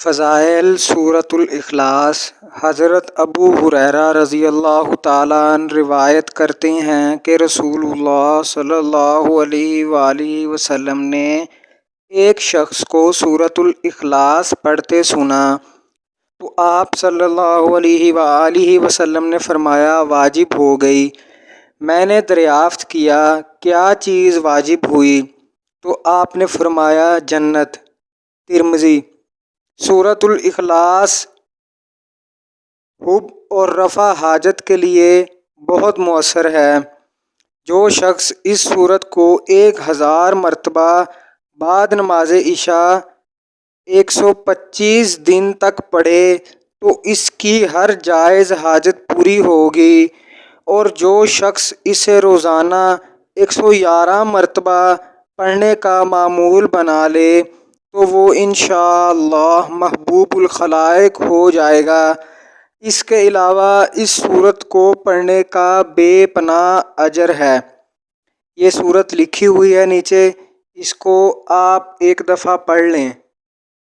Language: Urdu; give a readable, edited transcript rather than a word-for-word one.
فضائل سورۃ الاخلاص۔ حضرت ابو ہریرہ رضی اللہ تعالیٰ عنہ روایت کرتے ہیں کہ رسول اللہ صلی اللہ علیہ وآلہ وسلم نے ایک شخص کو سورۃ الاخلاص پڑھتے سنا تو آپ صلی اللہ علیہ وآلہ وسلم نے فرمایا واجب ہو گئی۔ میں نے دریافت کیا کیا چیز واجب ہوئی؟ تو آپ نے فرمایا جنت۔ ترمذی۔ سورۃ الاخلاص حب اور رفع حاجت کے لیے بہت مؤثر ہے۔ جو شخص اس سورت کو 1000 مرتبہ بعد نماز عشاء 125 دن تک پڑھے تو اس کی ہر جائز حاجت پوری ہوگی، اور جو شخص اسے روزانہ 111 مرتبہ پڑھنے کا معمول بنا لے تو وہ انشاءاللہ محبوب الخلائق ہو جائے گا۔ اس کے علاوہ اس سورت کو پڑھنے کا بے پناہ اجر ہے۔ یہ سورت لکھی ہوئی ہے نیچے، اس کو آپ ایک دفعہ پڑھ لیں۔